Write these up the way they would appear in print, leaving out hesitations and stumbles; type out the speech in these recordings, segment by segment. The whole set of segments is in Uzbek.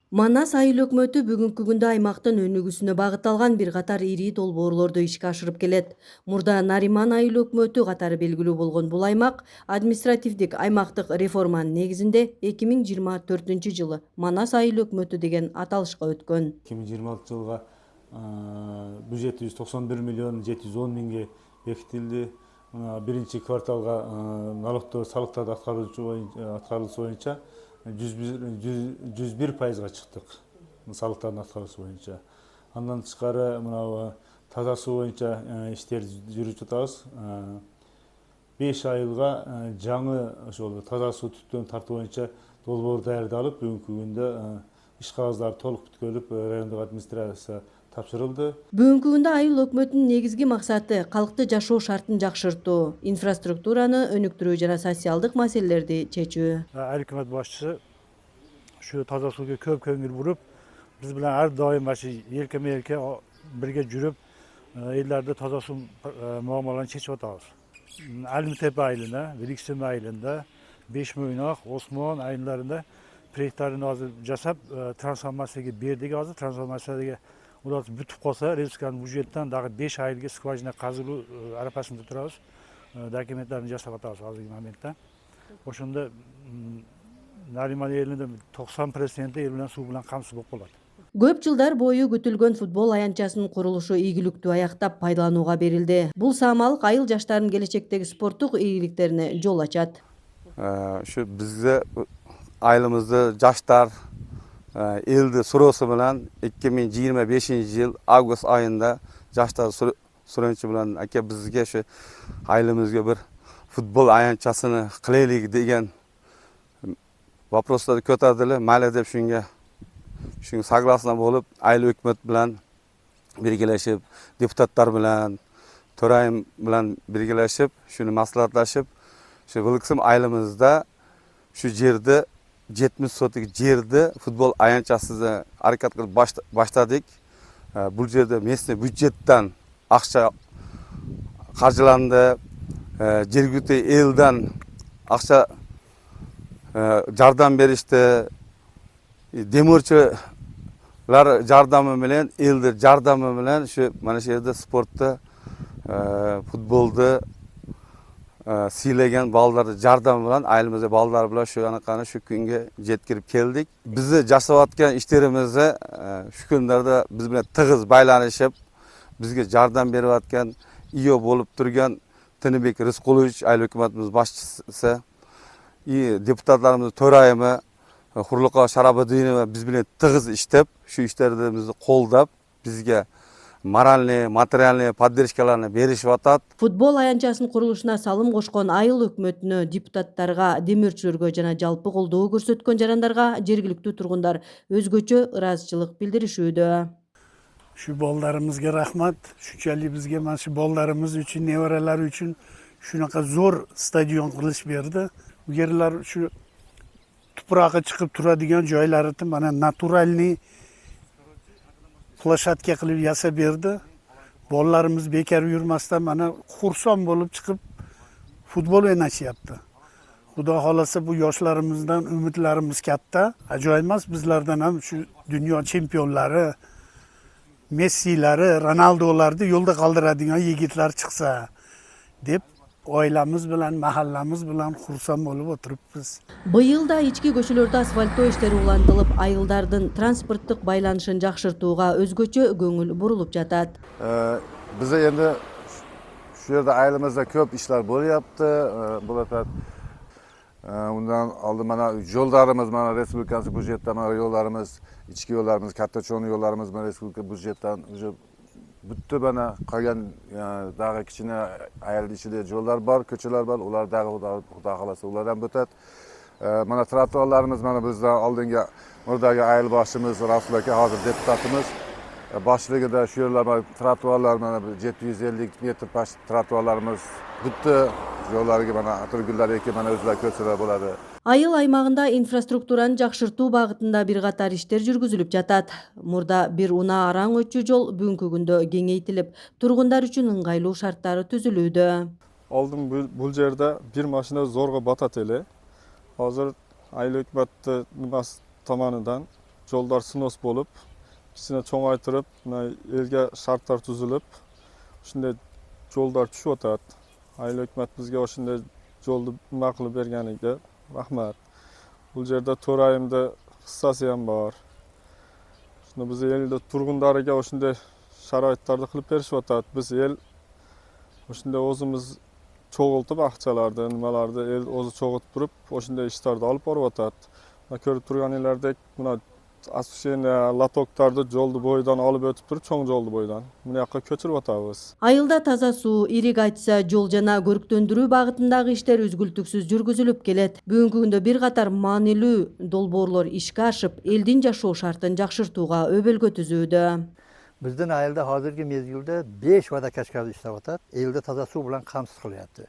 Манас айыл өкмөтү бүгүнкү күндө аймактын өнүгүүсүнө багытталган бир катар ири долбоорлорду ишке ашырып келет. Мурда Нариман айыл өкмөтү катары белгилүү болгон бул аймак административдик аймактык реформанын негизинде 2024 жылы Манас айыл өкмөтү деген аталышка өткөн. 2026 жылга бюджети 191 миллион 710 миңге бекитилди. Биринчи кварталга налогдор салыктарды аткарылышы боюнча 101%га чыктык. Салыктардын аткарылышы боюнча. Андан тышкары мына таза суу боюнча иштерди жүрүп жатабыз. 5 айылга жаңы ошол таза суу түптөн тартуу боюнча долбоор даярдалып, бүгүнкү күндө иш кагаздары толук бүткөлүп, райондук администрация тапшырылды. Бүгүнкү күндө айыл өкмөтүнүн негизги максаты калкты жашоо шартын жакшыртуу, инфраструктураны өнүктүрүү жана социалдык маселелерди чечүү. Айыл өкмөт башчысы şu таза сууга көп көңүл буруп, биз менен ар дайым элке мелке бирге жүрүп, элдерди таза суу муамаларын чечип атабыз. Алимтепе айылында, Великсем айылында, Бешмойнак, Осмон айылдарында проекттарын азыр жасап, трансформацияга бердик азыр. Трансформацияга улар бүтүп калса, республиканын бюджеттен дагы 5 айылга скважина казылуу арапасында турабыз. Документтерин жасап атабыз азыркы моментте. Ошондо Нариман элинде 90% эл менен суу менен камсыз болуп калат. Көп жылдар бою күтүлгөн футбол аянтчасынын курулушу ийгиликтүү аяктап пайдаланууга берилди. Бул саамалык айыл жаштарынын келечектеги спорттук ийгиликтерине жол ачат. Şu bizde ayılımızda жаштар eldi surosu bilen 2025 yıl Ağustos ayında жаштар surosu bilen aka bizge şu ayılımızga bir futbol ayanchasini qilaylik degan vопростарды ko'tardilar. Mayli deb shunga согласно bo'lib, ayыл өкмөт bilan birgalashib, deputatlar bilan, to'rayim bilan birgalashib, shuni maslahatlashib, şu Vilksem ayılımızda şu жерде 70 sotik жерде futbol ayanchasida harakat qilib boshladik. Bu жерде местный byudjetdan акча qarjilandi. Жергиликтүү элден акча жардам беришти. Демирчилер жардамы менен, элдер жардамы менен şu mana shu yerda sportda futbolda siylagan baldarni jardam bilan aylimizda balдар bilan shu anaqani shu kunga yetkirib keldik. Bizni jasayotgan ishlarimizni shu kunlarda biz bilan tig'iz baylanishib, bizga jardam berayotgan iyo bo'lib turgan Tinibek Rizqulovich ayol hukumatimiz boshchisi, deputatlarimiz to'rayimi Hurliqo Sharabudinova biz bilan tig'iz ishlab, shu ishlarimizni qo'llab bizga moralniy, materialniy поддержкаларны беришип атат. Футбол аянчасынын курулушуна салым кошкон айыл өкмөтүнө, депутаттарга, демирчилерге жана жалпы колдоо көрсөткөн жарандарга жергиликтүү тургундар өзгөчө ыраазычылык билдиришүүдө. Şu bollarımızga rahmat. Şunchalik bizga mana shu bollarimiz uchun, nevaralar uchun shunaqa zo'r stadion qilish berdi. Bu yerlar shu tuprog'i chiqib turadigan joylarni mana naturalniy plashatka qilib yasab berdi. Bollarimiz bekor yurmasdan mana xursand bo'lib chiqib futbol o'ynashyapti. Xudo xolasa bu yoshlarimizdan umidlarimiz katta. Ajoyib emas, bizlardan ham shu dunyo chempionlari, Messi'lari, Ronaldo'larni yo'lda qoldiradigan yigitlar chiqsa deb oilamiz bilan, mahallamiz bilan xursand bo'lib o'tiribmiz. Быйыл да ички көчөлөрдө асфальттоо иштери улантылып, айылдардын транспорттук байланышын жакшыртууга өзгөчө көңүл бурулуп жатат. Bize endi şu yerda ayılımızda köp işler bo'lyapti. Bo'latat. Undan oldin mana yo'llarimiz, mana respublikasi byudjetdan mana yo'llarimiz, ichki yo'llarimiz, katta cho'ng yo'llarimiz mana respublika byudjetdan bitta mana qolgan dag'i kichkina ayil ichida yo'llar bor, ko'chalar bor. Ular dag'i xudo xolasa ulardan o'tadi. Mana trotuarlarimiz mana bizdan oldingi murdagi ayil boshimiz Rasul aka hozir deputatimiz boshligida shu yerlar trotuarlar mana 750 metr past trotuarlarimiz bitta yo'llariga mana atirgullar ekib mana o'zlari ko'rsalar bo'ladi. Айыл аймагында инфраструктураны жакшыртуу багытында бир катар иштер жүргүзүлүп жатат. Мурда бир унаа араң өтчү жол бүгүнкү күндө кеңейтилип, тургундар үчүн ыңгайлуу шарттары түзүлүүдө. Oldin bu жерде bir машина зорго батат эле. Hozir айыл өкмөттү tomonidan жолдар снос болып, кичине чоңайтырып, мына элге шарттар түзүлүп, ушундай жолдар түшүп атат. Айыл өкмөт бизге ошондой жолду нема кылып бергениге рахмат. Бул жерде 4 айымда кыссасы ham бар. Ушуну биз элде тургундарыга ошондой шарайттарды кылып беришип атат. Биз эл ошондой өзүбүз чогултуп акчаларды, нималарды эл өзү чогултуп туруп, ошондой иштарды алып барып атат. Мына көрүп турганыңардек, мына освещение лотоктарды жолду бойдан алып өтүп туруп, чоң жолду бойдан мына жака көчүрүп атабыз. Айылда таза суу, ирригация, жол жана көрктөндүрүү багытындагы иштер үзгүлтүксүз жүргүзүлүп келет. Бүгүнкү күндө бир катар маанилүү долбоорлор ишке ашып, элдин жашоо шартын жакшыртууга өбөлгө түзүүдө. Bizden ayılda hazırki mezgilde 5 vadakaşkar işlep atat. Elde taza su bilen kamsız kılıyaptı.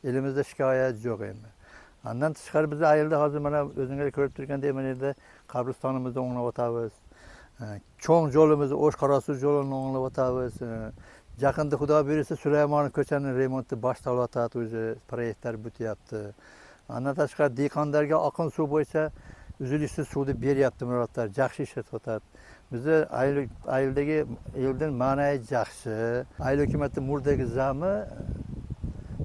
Elimizde şikayet yok endi. Andan tışkar bize ayılda hazır mana özüngeri körüp turgan demenerde kabristanımızda oňlap atabız. Çoğun jolumuzu Oş Karasuz jolunu oňlap atabız. Jakynda Huda birisi Süleyman köçenin remontu başlalyp atat, özü proyektler bütyaptı. Andan tışkar dikandarga akın su boýunça üzülüşsiz suwdy beryapty muratlar, jakşı işletip atat. Bize ayıldagi elden manayı jakşı. Ayıl hökümeti murdagi zamı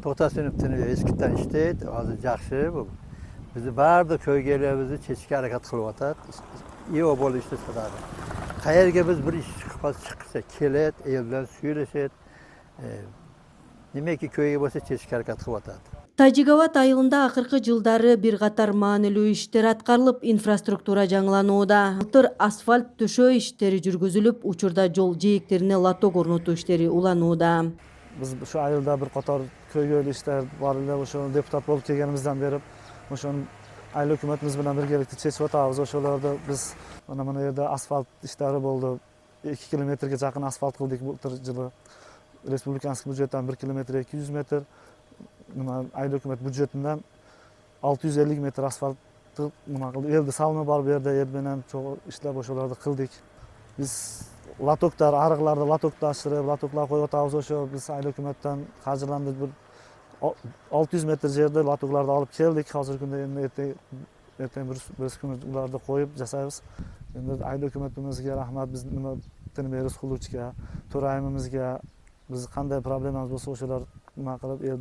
to'xtasinibdini eskitdan işleydi, hozir jakşı bu. Bizi barda köygerlerimizni chechga harakat qilib atat. İyi bo'lib ishlatadi. Qayerga biz bir ish chiqsa kelet, eldan suyulashadi. Nimaki köyge bo'lsa chechga harakat qilib atat. Тажигабад айылында акыркы жылдары бир катар маанилүү иштер аткарылып, инфраструктура жаңыланууда. Былтыр асфальт төшөө иштери жүргүзүлүп, учурда жол жээктерине лоток орнотуу иштери уланууда. Biz şu ayılda bir qator köygöylü işler var ile ошо депутат болуп келгенибизден бери ошону айыл өкмөтүбүз менен биргеликте чечип атабыз. Ошолорду биz мына жерде асфальт иштери болду. 2 километрге жакын асфальт кылдык былтыр жылы. Республиканский бюджеттен 1 километр 200 метр. Айыл өкмөт бюджетинен 650 метр асфальтты мына элди салынып бар берди, эл менен чогуу иштеп ошолорду кылдык. Биз лотоктар, арыкларды лотокто ашырып, лотоклар коюп атабыз. Ошо биз айыл өкмөттөн каржыланды бир 600 метр жерде лотокларды алып келдик. Азыркы күндө эми эртең бир күнү уларды коюп жасайбыз. Эми айыл өкмөтүбүзгө рахмат, биз нема Тенберис Хулучка, Турайымыбызга биз кандай проблемабыз болсо ошолор нема кылып эл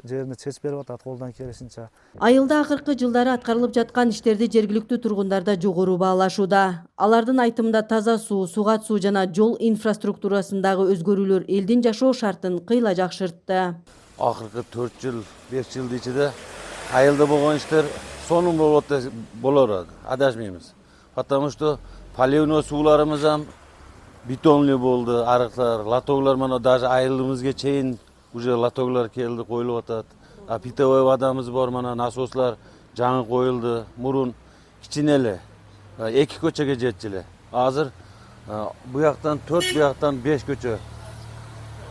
жерине чечип берип атат колдон келишинче. Айылда акыркы жылдары аткарылып жаткан иштерди жергиликтүү тургундар да жогору баалашууда. Алардын айтымында таза суу, сугат суу жана жол инфраструктурасындагы өзгөрүүлөр элдин жашоо шартын кыйла жакшыртты. Акыркы 4 жыл, 5 жылдын ичинде айылда болгон иштер сонун болот, адашмайбыз. Потому что поливной сууларыбыз ham бетонный болду, арыктар, лотоклар мына даже айылыбызга чейин уже лотоклар келди, коюлуп атат. А питовой водамыз бар, мына насослар жаңы коюлду. Мурун кичине эле 2 көчөгө жетчү эле. Азыр bu жактан 4, bu жактан 5 көчө.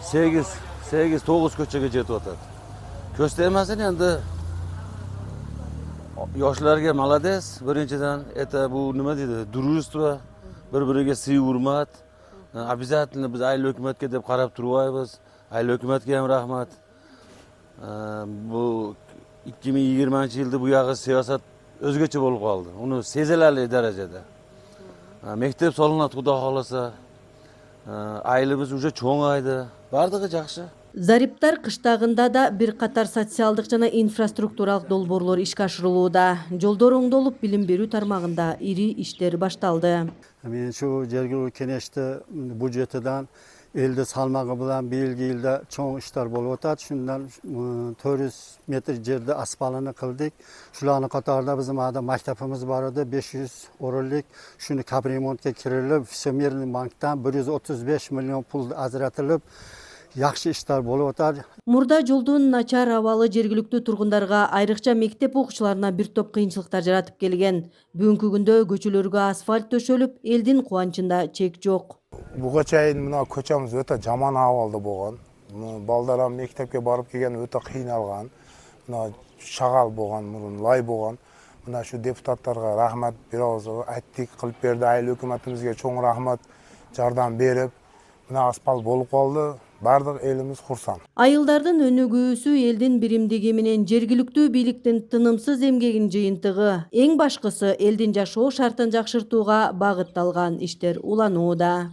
8-9 көчөгө жетип атат. Көстөмөсүн эndi yoshlarga молодец. Birinchidan это bu nima deydi? Дружество, bir-biriga siy hurmat. Обязательно biz ayыл hökümetke deb qarab turibmiz. Ayıl hökümetke ham rahmat. Bu 2020-yılda bu yağı siyasat özgeçe bolup kaldı. Onu sezilerli derecede. Mektep solunat Xudo xohlasa. Ayılımız уже çoğaydı. Bardığı жақсы. Зариптар кыштагында да бир катар социалдык жана инфраструктуралык долбоорлор ишке ашырылууда. Жолдор оңдолуп, билим берүү тармагында ири иштер башталды. Men şu jergilүү kenеште бюджетидан элди салмагы bilen biilgi ýylda çoň işler bolup atat. Şundan 400 metr jerde asfaltyny kıldyk. Şularny katarda bizim ada maktabymyz bar edi, 500 orunlyk. Şunu kapremontga kirilip, Всемирный bankdan 135 milyon pul ajratylyp, yaxşı işler bolup atar. Мурда жолдун начар абалы жергиликтүү тургундарга, айрыкча мектеп окуучуларына бир топ кыйынчылыктар жаратып келген. Бүгүнкү күндө көчөлөргө асфальт төшөлүп, элдин кубанычында чек жок. Буга чейин мына көчөбүз өтө жаман абалда болгон. Балдарым мектепке барып келген өтө кыйналган. Мына шагал болгон, мурун лай болгон. Мына şu депутаттарга рахмат, бир ауыз айттык, кылып берди. Айыл өкмөтүбүзгө чоң рахмат, жардам берип, мына асфальт болуп калды. Bardыk elimiz kursan. Айылдардын өнүгүүсү элдин биримдиги менен жергиликтүү бийликтин тынымсыз эмгегинин жыйынтыгы. Эң башкысы элдин жашоо шартын жакшыртууга багытталган иштер уланууда.